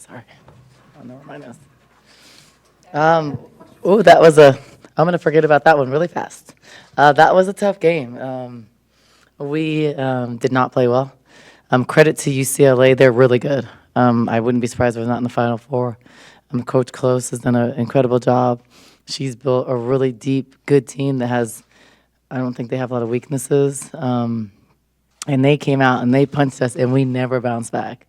Sorry. Oh, no, remind us. That was I'm going to forget about that one really fast. That was a tough game. We did not play well. Credit to UCLA, they're really good. I wouldn't be surprised if we're not in the Final Four. Coach Close has done an incredible job. She's built a really deep, good team that has, I don't think they have a lot of weaknesses. And they came out and they punched us, and we never bounced back.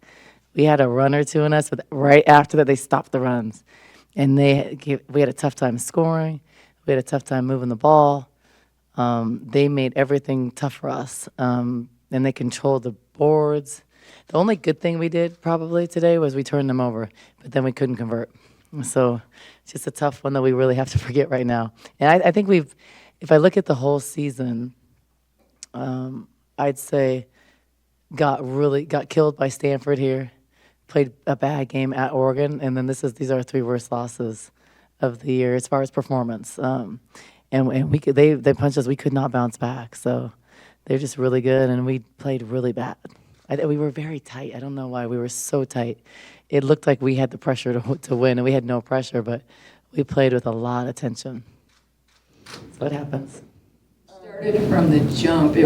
We had a run or two in us, but right after that, they stopped the runs. And we had a tough time scoring. We had a tough time moving the ball. They made everything tough for us, and they controlled the boards. The only good thing we did probably today was we turned them over, but then we couldn't convert. So it's just a tough one that we really have to forget right now. And I think if I look at the whole season, I'd say got killed by Stanford here, played a bad game at Oregon, and then these are our three worst losses of the year as far as performance. And they punched us. We could not bounce back. So they're just really good, and we played really bad. We were very tight. I don't know why we were so tight. It looked like we had the pressure to win, and we had no pressure, but we played with a lot of tension. So it happens. Started from the jump. It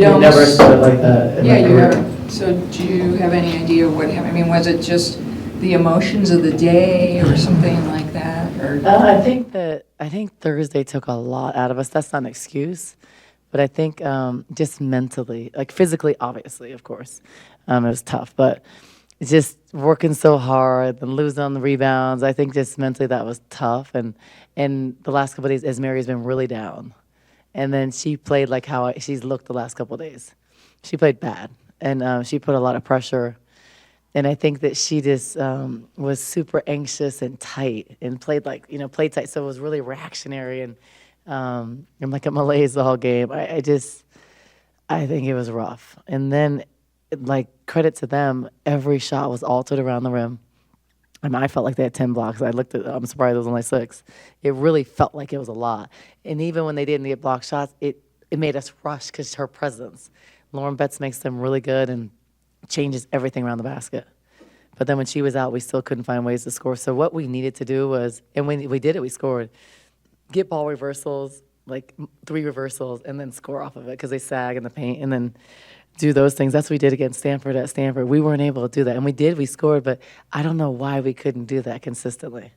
almost never started like that. Yeah, you never. So do you have any idea what happened? I mean, was it just the emotions of the day or something like that? Or I think Thursday took a lot out of us. That's not an excuse, but I think just mentally, like physically, obviously, of course, it was tough. But just working so hard and losing on the rebounds, I think just mentally that was tough. And the last couple of days, Esmery has been really down. And then she played like how she's looked the last couple of days. She played bad, and she put a lot of pressure. And I think that she just was super anxious and tight, and played tight. So it was really reactionary and like a malaise the whole game. I think it was rough. And then, like, credit to them, every shot was altered around the rim. I mean, I felt like they had 10 blocks. I'm surprised it was only 6. It really felt like it was a lot. And even when they didn't get block shots, it made us rush because her presence. Lauren Betts makes them really good and changes everything around the basket. But then when she was out, we still couldn't find ways to score. So what we needed to do was, and when we did it, we scored, get ball reversals, like 3 reversals, and then score off of it because they sag in the paint, and then do those things. That's what we did against Stanford at Stanford. We weren't able to do that. And we scored, but I don't know why we couldn't do that consistently.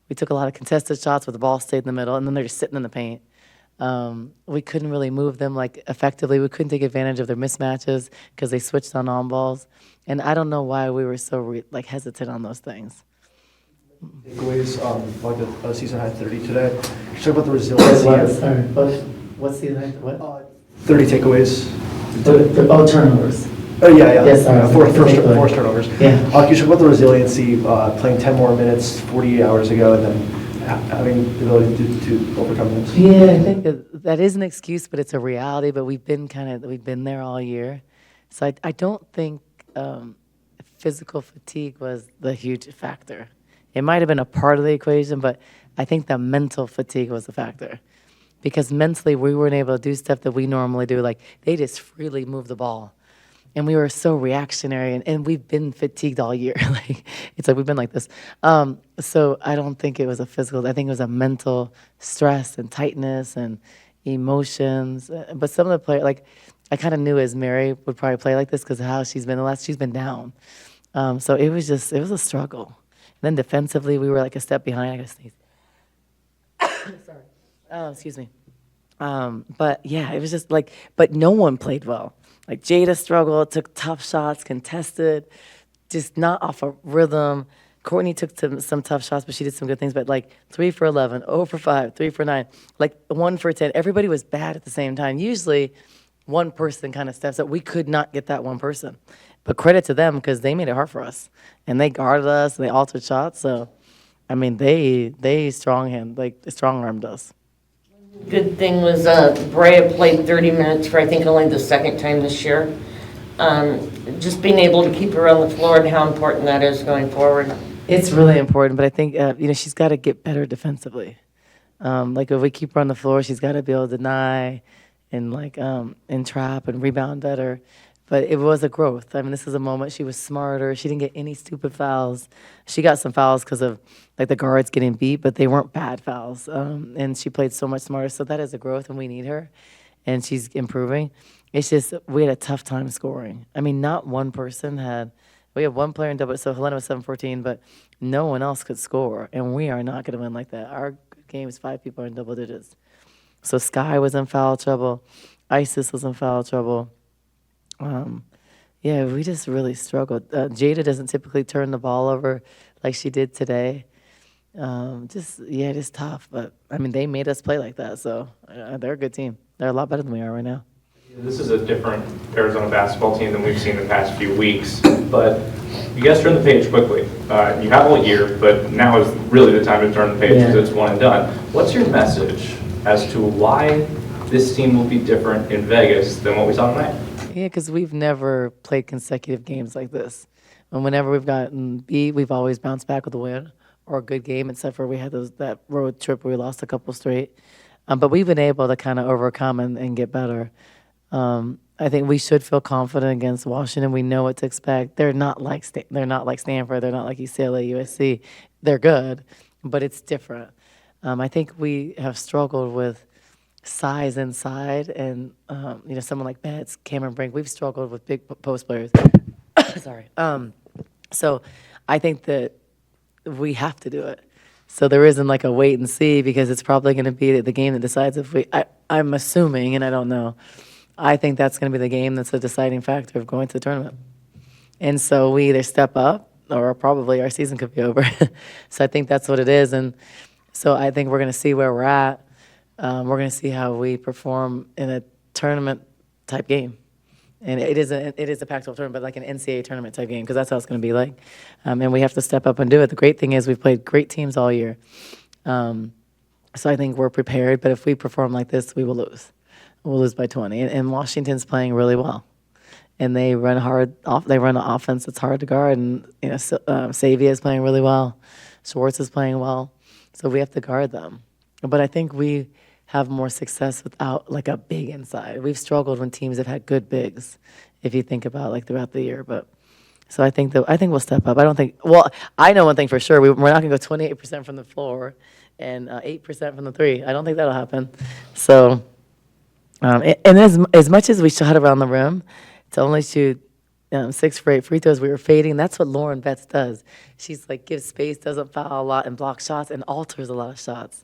We took a lot of contested shots where the ball stayed in the middle, and then they're just sitting in the paint. We couldn't really move them like effectively. We couldn't take advantage of their mismatches because they switched on balls. And I don't know why we were so hesitant on those things. Takeaways, like the season high 30 today. Talk about the resiliency. What's the what? 30 takeaways. Turnovers. Oh, yeah. Yes, sorry. Four turnovers. Yeah. Can you talk about the resiliency, playing 10 more minutes 48 hours ago, and then having the ability to overcome those? Yeah, I think that is an excuse, but it's a reality. But we've been there all year, so I don't think physical fatigue was the huge factor. It might have been a part of the equation, but I think the mental fatigue was the factor. Because mentally, we weren't able to do stuff that we normally do. Like, they just freely move the ball. And we were so reactionary, and we've been fatigued all year. It's like we've been like this. So I don't think it was a physical. I think it was a mental stress and tightness and emotions. But some of the players, like, I kind of knew Esmery would probably play like this because of how she's been down. So it was a struggle. And then defensively, we were like a step behind. I got to sneeze. Sorry. Oh, excuse me. But yeah, it was just but no one played well. Like, Jada struggled, took tough shots, contested, just not off a rhythm. Courtney took some tough shots, but she did some good things. But 3 for 11, 0 for 5, 3 for 9, 1 for 10. Everybody was bad at the same time. Usually, one person kind of steps up. We could not get that one person. But credit to them because they made it hard for us, and they guarded us, and they altered shots. So, I mean, they strong-armed us. Good thing was Brea played 30 minutes for I think only the second time this year. Just being able to keep her on the floor and how important that is going forward. It's really important, but I think she's got to get better defensively. If we keep her on the floor, she's got to be able to deny and trap and rebound better. but it was a growth. I mean, this is a moment she was smarter. She didn't get any stupid fouls. She got some fouls because of like the guards getting beat, but they weren't bad fouls. And she played so much smarter. So that is a growth, and we need her, and she's improving. It's just we had a tough time scoring. I mean, not one person had. We had one player in double, so Helena was 7-14, but no one else could score, and we are not going to win like that. Our game is 5 people are in double digits. So Sky was in foul trouble. Isis was in foul trouble. Yeah, we just really struggled. Jada doesn't typically turn the ball over like she did today. Just tough. But, I mean, they made us play like that, so they're a good team. They're a lot better than we are right now. This is a different Arizona basketball team than we've seen the past few weeks, but you guys turn the page quickly. You have all year, but now is really the time to turn the page because it's one and done. What's your message as to why this team will be different in Vegas than what we saw tonight? Yeah, because we've never played consecutive games like this. And whenever we've gotten beat, we've always bounced back with a win or a good game, except for we had that road trip where we lost a couple straight. But we've been able to kind of overcome and get better. I think we should feel confident against Washington. We know what to expect. They're not like Stanford. They're not like UCLA, USC. They're good, but it's different. I think we have struggled with size inside, and someone like Betts, Cameron Brink. We've struggled with big post players. Sorry. So I think that we have to do it. So there isn't like a wait and see because it's probably going to be the game that decides if we. I'm assuming, and I don't know. I think that's going to be the game that's a deciding factor of going to the tournament. And so we either step up or probably our season could be over. So I think that's what it is. And so I think we're going to see where we're at. We're going to see how we perform in a tournament-type game. And it is a Pac-12 tournament, but like an NCAA tournament-type game because that's how it's going to be like. And we have to step up and do it. The great thing is we've played great teams all year. So I think we're prepared. But if we perform like this, we will lose. We'll lose by 20. And Washington's playing really well. And they run hard. They run an offense that's hard to guard. And Savia is playing really well. Schwartz is playing well. So we have to guard them. But I think we have more success without like a big inside. We've struggled when teams have had good bigs, if you think about like throughout the year. But so I think we'll step up. I know one thing for sure. We're not going to go 28% from the floor and 8% from the three. I don't think that'll happen. So. And as much as we shot around the rim, to only shoot 6 for 8 free throws, we were fading. That's what Lauren Betts does. She's like gives space, doesn't foul a lot, and blocks shots, and alters a lot of shots.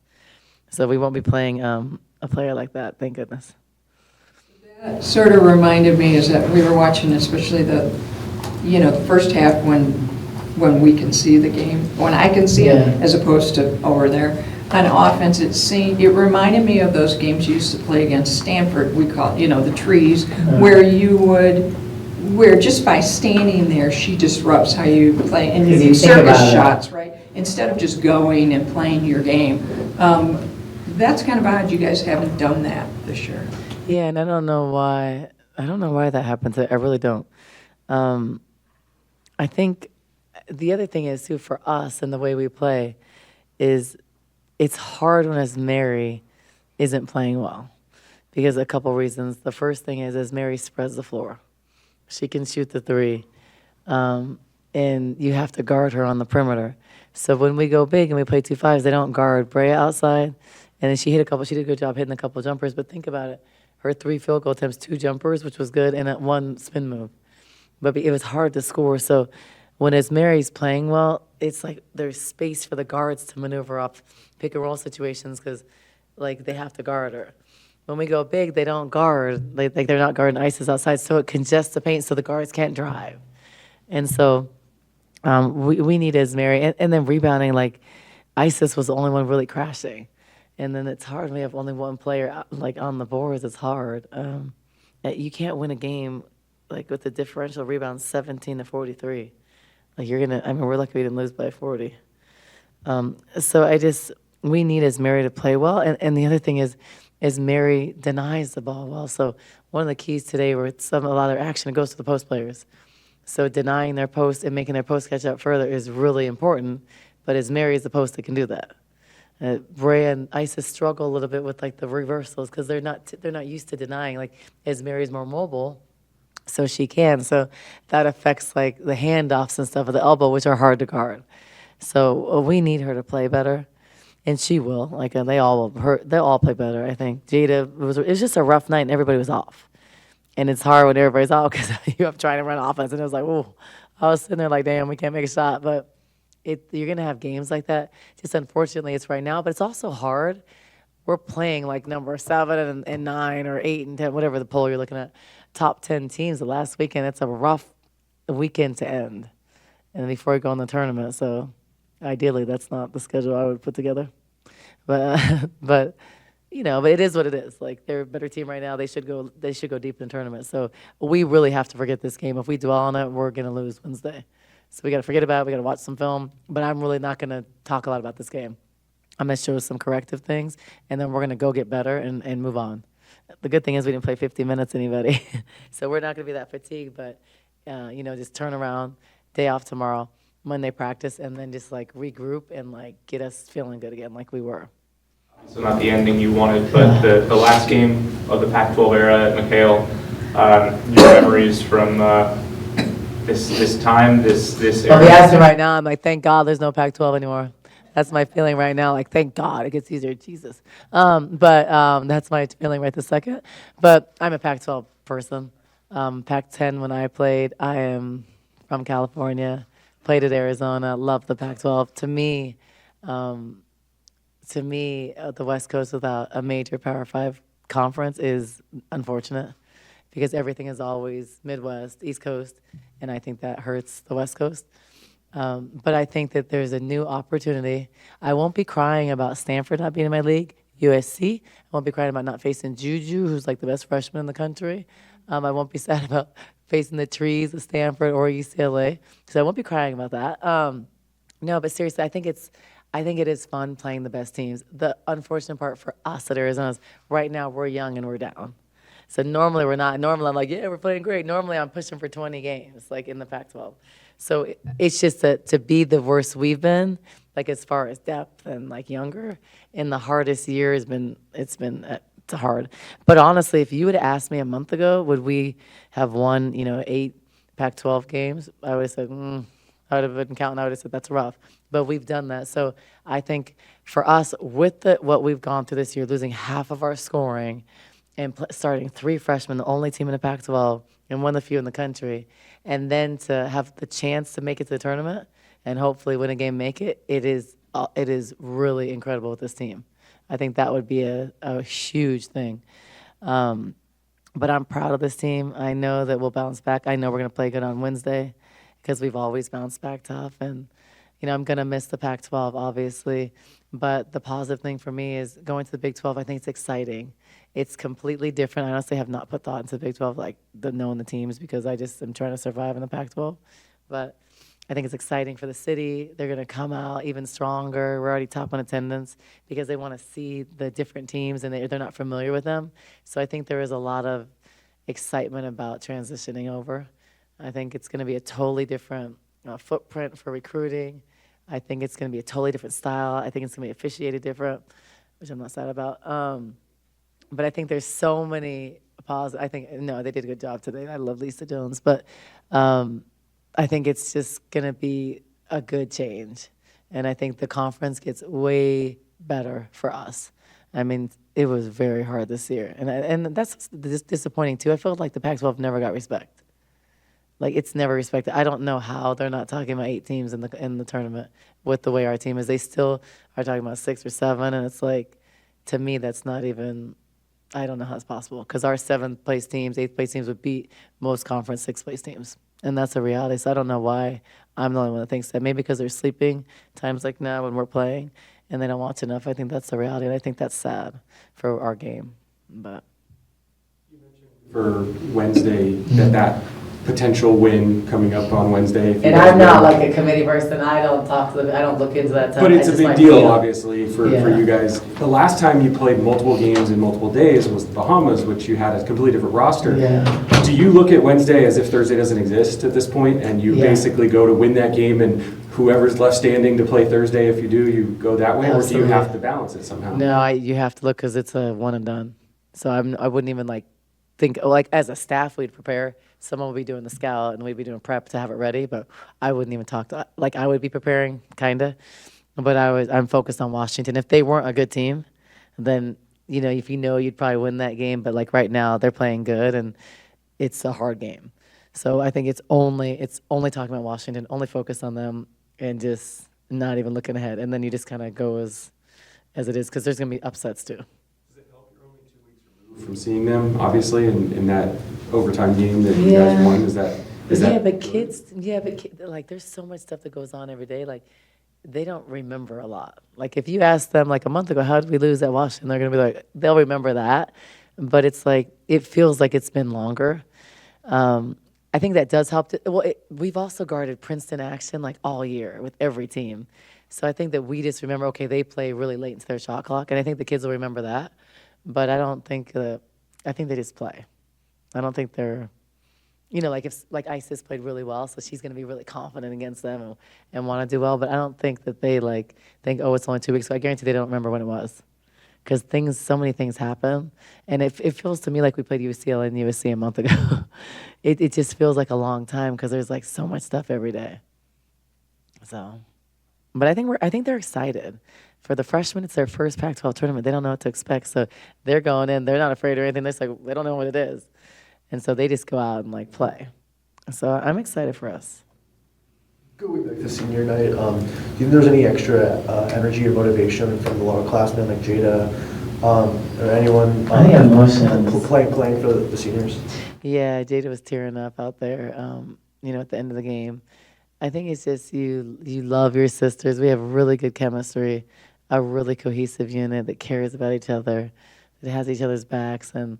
So we won't be playing a player like that, thank goodness. That sort of reminded me is that we were watching, especially the first half when we can see the game, when I can see it, as opposed to over there. On offense, it reminded me of those games you used to play against Stanford. We call it, the trees, where just by standing there, she disrupts how you play and you service shots, right? Instead of just going and playing your game. That's kind of odd. You guys haven't done that this year. Yeah, and I don't know why that happens. I really don't. I think the other thing is too for us and the way we play is. It's hard when Esmery isn't playing well because of a couple reasons. The first thing is Esmery spreads the floor. She can shoot the three, and you have to guard her on the perimeter. So when we go big and we play 2-5s, they don't guard Brea outside, and then she did a good job hitting a couple jumpers. But think about it. Her 3 field goal attempts, 2 jumpers, which was good, and that 1 spin move. But it was hard to score. So when Esmery's playing well, it's like there's space for the guards to maneuver up pick and roll situations because like they have to guard her. When we go big, they don't guard. They're not guarding Isis outside, so it congests the paint so the guards can't drive. And so we need Esmery. And then rebounding, like Isis was the only one really crashing. And then it's hard when we have only one player like on the boards. It's hard. You can't win a game like with the differential rebound 17-43. Like we're lucky we didn't lose by 40. So we need Esmery to play well. And the other thing is Esmery denies the ball well. So one of the keys today where a lot of their action goes to the post players. So denying their post and making their post catch up further is really important. But Esmery is the post that can do that. Brea and Isis struggle a little bit with like the reversals because they're not used to denying. Like Esmery is more mobile. so she can. So that affects like the handoffs and stuff at the elbow, which are hard to guard. So we need her to play better, and she will. Like they'll all play better. I think Jada it was just a rough night, and everybody was off, and it's hard when everybody's out because you're trying to run offense, and it was like, oh, I was sitting there like, damn, we can't make a shot, but. You're going to have games like that. Just unfortunately, it's right now, but it's also hard. We're playing like number 7 and 9 or 8 and 10, whatever the poll you're looking at, top 10 teams the last weekend. It's a rough weekend to end and before you go in the tournament. So ideally, that's not the schedule I would put together. But, but it is what it is. Like they're a better team right now. They should go deep in the tournament. So we really have to forget this game. If we dwell on it, we're going to lose Wednesday. So we got to forget about it. We got to watch some film. But I'm really not going to talk a lot about this game. I'm going to show some corrective things, and then we're going to go get better and move on. The good thing is we didn't play 50 minutes anybody. So we're not going to be that fatigued. But, just turn around, day off tomorrow, Monday practice, and then just, like, regroup and, like, get us feeling good again like we were. So not the ending you wanted, but the last game of the Pac-12 era at McHale, your memories from this time, this era. Well, if you ask me right now, I'm like, thank God there's no Pac-12 anymore. That's my feeling right now. Like, thank God it gets easier. Jesus. But that's my feeling right this second. But I'm a Pac-12 person. Pac-10 when I played. I am from California. Played at Arizona. Love the Pac-12. To me, the West Coast without a major Power 5 conference is unfortunate because everything is always Midwest, East Coast, and I think that hurts the West Coast. But I think that there's a new opportunity. I won't be crying about Stanford not being in my league, USC. I won't be crying about not facing Juju, who's like the best freshman in the country. I won't be sad about facing the trees of Stanford or UCLA, because I won't be crying about that. No, but seriously, I think it is fun playing the best teams. The unfortunate part for us at Arizona is right now we're young and we're down. So normally we're not. Normally I'm like, yeah, we're playing great. Normally I'm pushing for 20 games, like in the Pac-12. So it's just that to be the worst we've been, like as far as depth and like younger, in the hardest year it's hard. But honestly, if you would have asked me a month ago, would we have won 8 Pac-12 games? I would have said, I would have been counting. I would have said that's rough. But we've done that. So I think for us, with what we've gone through this year, losing half of our scoring and starting 3 freshmen, the only team in the Pac-12 and one of the few in the country, and then to have the chance to make it to the tournament and hopefully win a game, make it, it is really incredible with this team. I think that would be a huge thing. But I'm proud of this team. I know that we'll bounce back. I know we're going to play good on Wednesday because we've always bounced back tough. And, I'm going to miss the Pac-12, obviously. But the positive thing for me is going to the Big 12, I think it's exciting. It's completely different. I honestly have not put thought into the Big 12, like knowing the teams, because I just am trying to survive in the Pac-12. But I think it's exciting for the city. They're going to come out even stronger. We're already top on attendance because they want to see the different teams and they're not familiar with them. So I think there is a lot of excitement about transitioning over. I think it's going to be a totally different footprint for recruiting. I think it's going to be a totally different style. I think it's going to be officiated different, which I'm not sad about. But I think there's so many positive. They did a good job today. I love Lisa Jones. But I think it's just going to be a good change. And I think the conference gets way better for us. I mean, it was very hard this year. And that's disappointing, too. I felt like the Pac-12 never got respect. Like, it's never respected. I don't know how they're not talking about 8 teams in the tournament with the way our team is. They still are talking about 6 or 7, and it's like, to me, that's not even, I don't know how it's possible. Because our 7th place teams, 8th place teams would beat most conference 6th place teams. And that's a reality. So I don't know why I'm the only one that thinks that. Maybe because they're sleeping times like now when we're playing, and they don't watch enough. I think that's the reality, and I think that's sad for our game. But for Wednesday, that potential win coming up on Wednesday. And I'm not like a committee person. I don't look into that stuff. But it's a big deal, obviously, for you guys. The last time you played multiple games in multiple days was the Bahamas, which you had a completely different roster. Yeah. Do you look at Wednesday as if Thursday doesn't exist at this point, and you basically go to win that game, and whoever's left standing to play Thursday, if you do, you go that way? Absolutely. Or do you have to balance it somehow? No, you have to look because it's a one and done. So I wouldn't even think, like, as a staff, we'd prepare. Someone would be doing the scout, and we'd be doing prep to have it ready, but I wouldn't even talk to, like, I would be preparing, kind of, but I'm focused on Washington. If they weren't a good team, then, if you'd probably win that game, but, like, right now, they're playing good, and it's a hard game. So I think it's only talking about Washington, only focus on them, and just not even looking ahead. And then you just kind of go as it is, because there's going to be upsets, too. From seeing them, obviously, in that overtime game that you guys won, is that? But kids, like, there's so much stuff that goes on every day. Like, they don't remember a lot. Like, if you ask them, like, a month ago, how did we lose at Washington? They're going to be like, they'll remember that. But it's like, it feels like it's been longer. I think that does help. We've also guarded Princeton action, like, all year with every team. So I think that we just remember, okay, they play really late into their shot clock, and I think the kids will remember that. But I don't think I think they just play. I don't think they're, like Isis played really well, so she's going to be really confident against them and want to do well. But I don't think that they think, oh, it's only 2 weeks. So I guarantee they don't remember when it was, because so many things happen, and it feels to me like we played UCLA and USC a month ago. It just feels like a long time, because there's like so much stuff every day. So, but I think they're excited. For the freshmen, it's their first Pac-12 tournament. They don't know what to expect, so they're going in. They're not afraid or anything. They're just like, they don't know what it is. And so they just go out and, like, play. So I'm excited for us. Going back to senior night, do you think there's any extra energy or motivation from the lower classmen like Jada or anyone I think emotions. playing for the seniors? Yeah, Jada was tearing up out there, at the end of the game. I think it's just you love your sisters. We have really good chemistry, a really cohesive unit that cares about each other, that has each other's backs. And,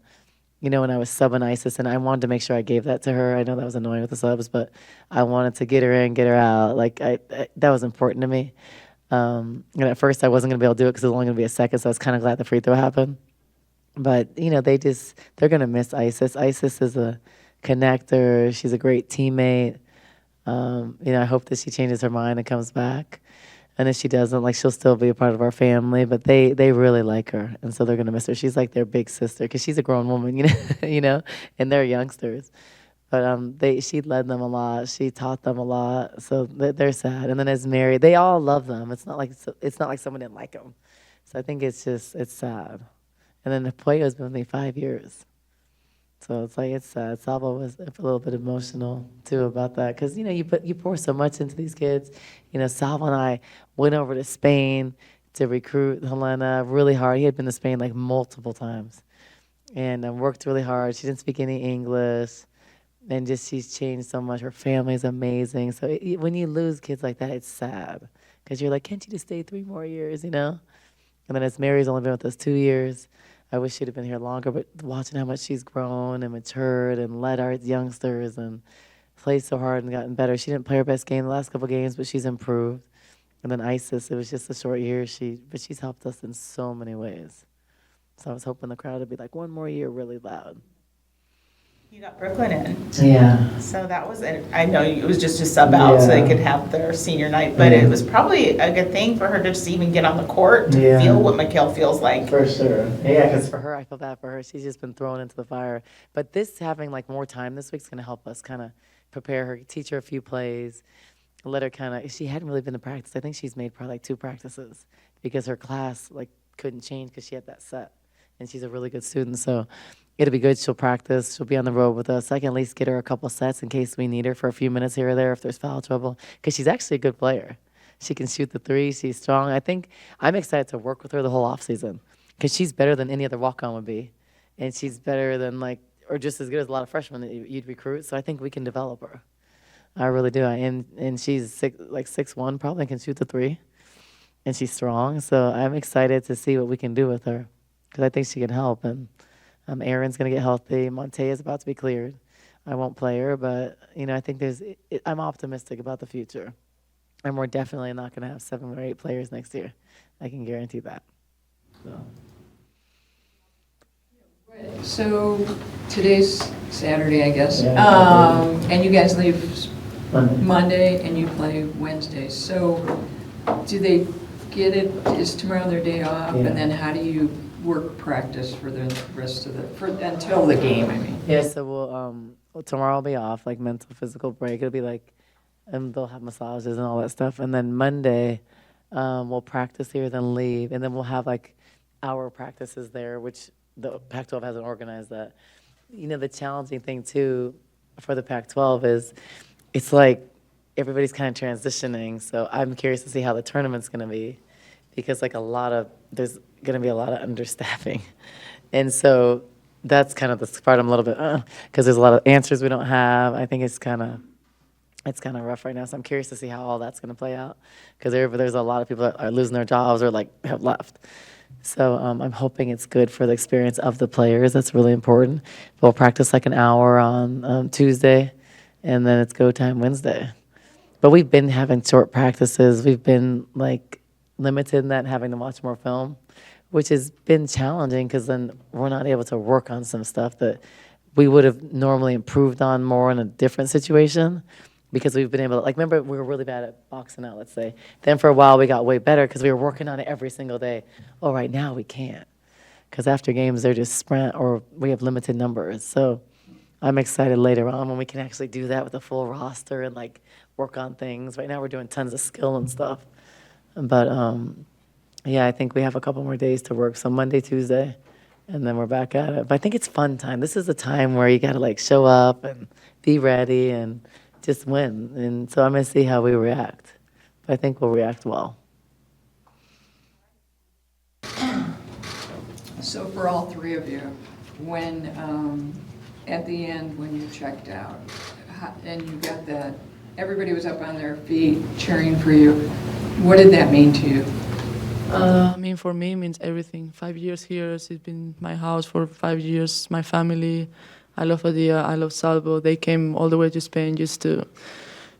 when I was subbing Isis, and I wanted to make sure I gave that to her. I know that was annoying with the subs, but I wanted to get her in, get her out. Like, that was important to me. And at first I wasn't going to be able to do it because it was only going to be a second, so I was kind of glad the free throw happened. But, they're going to miss Isis. Isis is a connector. She's a great teammate. I hope that she changes her mind and comes back. And if she doesn't, like, she'll still be a part of our family. But they really like her, and so they're gonna miss her. She's like their big sister, because she's a grown woman, and they're youngsters. But she led them a lot. She taught them a lot. So they're sad. And then Esmery, they all love them. It's not like someone didn't like them. So I think it's sad. And then Pueyo has been with me 5 years. So it's like, it's sad. Salvo was a little bit emotional too about that, because you pour so much into these kids. Salvo and I went over to Spain to recruit Helena really hard. He had been to Spain like multiple times, and worked really hard. She didn't speak any English, and just she's changed so much. Her family's amazing. So when you lose kids like that, it's sad, because you're like, can't you just stay 3 more years, And then Esmery's only been with us 2 years. I wish she'd have been here longer, but watching how much she's grown and matured and led our youngsters and played so hard and gotten better. She didn't play her best game the last couple of games, but she's improved. And then Isis, it was just a short year. But she's helped us in so many ways. So I was hoping the crowd would be like, 1 more year really loud. You got Brooklyn in. Yeah. So that was, I know it was just a sub out so they could have their senior night, but it was probably a good thing for her to just even get on the court to feel what Mikhail feels like. For sure. Yeah, because for her, I feel bad for her. She's just been thrown into the fire. But having like more time this week is going to help us kind of prepare her, teach her a few plays, let her she hadn't really been to practice. I think she's made probably like 2 practices because her class like couldn't change because she had that set. And she's a really good student, so it'll be good. She'll practice. She'll be on the road with us. I can at least get her a couple sets in case we need her for a few minutes here or there if there's foul trouble, because she's actually a good player. She can shoot the 3. She's strong. I think I'm excited to work with her the whole offseason, because she's better than any other walk-on would be, and she's better than or just as good as a lot of freshmen that you'd recruit. So I think we can develop her. I really do. And she's 6'1", probably can shoot the 3, and she's strong. So I'm excited to see what we can do with her, because I think she can help. And Aaron's going to get healthy. Monte is about to be cleared. I won't play her, but I think I'm optimistic about the future. And we're definitely not going to have 7 or 8 players next year. I can guarantee that. So today's Saturday, I guess. Yeah. And you guys leave Monday and you play Wednesday. So do they get it? Is tomorrow their day off? Yeah. And then how do you work practice for the rest of until the game, I mean? Yeah, so well, tomorrow I'll be off, like mental, physical break. It'll be like, and they'll have massages and all that stuff. And then Monday, we'll practice here, then leave. And then we'll have like hour practices there, which the Pac-12 hasn't organized that. You know, the challenging thing too for the Pac-12 is it's like everybody's kind of transitioning. So I'm curious to see how the tournament's going to be because like there's going to be a lot of understaffing. And so that's kind of the part I'm a little bit, because there's a lot of answers we don't have. I think it's kind of rough right now. So I'm curious to see how all that's going to play out because there's a lot of people that are losing their jobs or like have left. So I'm hoping it's good for the experience of the players. That's really important. We'll practice like an hour on Tuesday, and then it's go time Wednesday. But we've been having short practices. We've been like limited in that, having to watch more film, which has been challenging because then we're not able to work on some stuff that we would have normally improved on more in a different situation because we've been able to, like, remember we were really bad at boxing out, let's say. Then for a while we got way better because we were working on it every single day. Oh, right now we can't because after games they're just sprint or we have limited numbers. So I'm excited later on when we can actually do that with a full roster and like work on things. Right now we're doing tons of skill and stuff. But yeah, I think we have a couple more days to work. So Monday, Tuesday, and then we're back at it. But I think it's fun time. This is the time where you got to like show up and be ready and just win. And so I'm going to see how we react. But I think we'll react well. So for all three of you, when, at the end, when you checked out, and you got that, everybody was up on their feet cheering for you, what did that mean to you? I mean, for me, it means everything. 5 years here, it's been my house for 5 years, my family. I love Adia, I love Salvo. They came all the way to Spain just to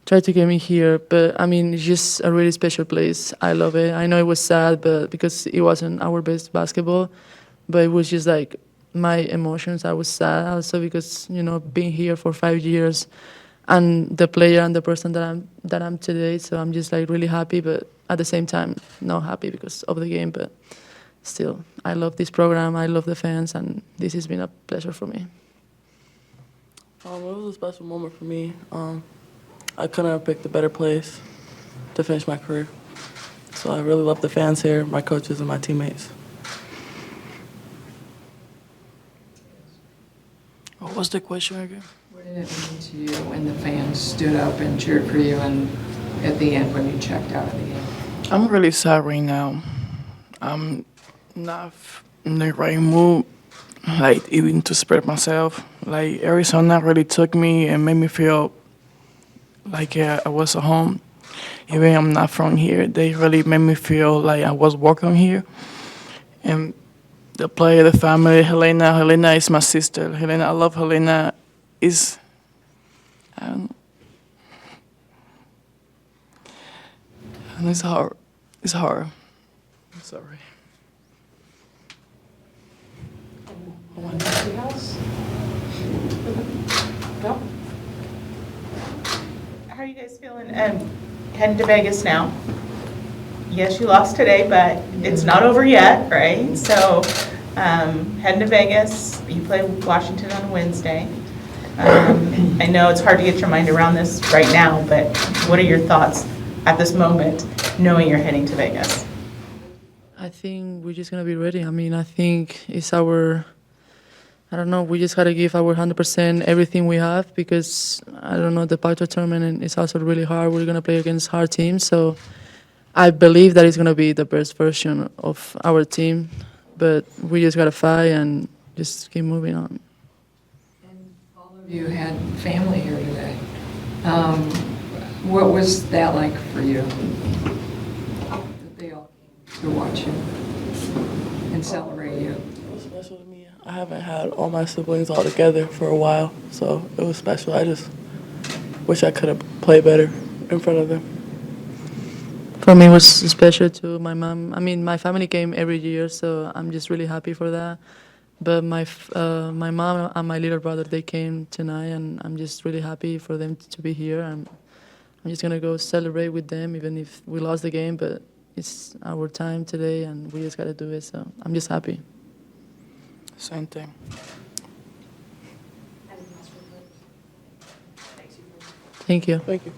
try to get me here. But, I mean, it's just a really special place. I love it. I know it was sad, but because it wasn't our best basketball, but it was just like my emotions. I was sad also because, you know, being here for 5 years and the player and the person that I'm today. So I'm just like really happy, but at the same time, not happy because of the game. But still, I love this program. I love the fans, and this has been a pleasure for me. It was a special moment for me. I couldn't have picked a better place to finish my career. So I really love the fans here, my coaches, and my teammates. What was the question again? What did it mean to you when the fans stood up and cheered for you and at the end when you checked out of the game? I'm really sad right now. I'm not in the right mood, like even to spread myself. Like Arizona really took me and made me feel like I was at home. Even I'm not from here, they really made me feel like I was welcome here. And the player, the family, Helena is my sister. Helena, I love Helena. And it's hard. It's hard. I'm sorry. Anything else? No? How are you guys feeling? Heading to Vegas now. Yes, you lost today, but it's not over yet, right? So heading to Vegas. You play Washington on Wednesday. I know it's hard to get your mind around this right now, but what are your thoughts at this moment, knowing you're heading to Vegas? I think we're just going to be ready. I mean, I think it's our, I don't know, we just got to give our 100% everything we have because, I don't know, the Pac-12 tournament is also really hard. We're going to play against hard teams. So I believe that it's going to be the best version of our team. But we just got to fight and just keep moving on. And all of you had family here today. What was that like for you? That they all came to watch you and celebrate you. It was special to me. I haven't had all my siblings all together for a while, so it was special. I just wish I could have played better in front of them. For me, it was special too. My mom, I mean, my family came every year, so I'm just really happy for that. But my mom and my little brother, they came tonight, and I'm just really happy for them to be here. I'm just going to go celebrate with them, even if we lost the game, but it's our time today, and we just got to do it, so I'm just happy. Same thing. Thank you. Thank you.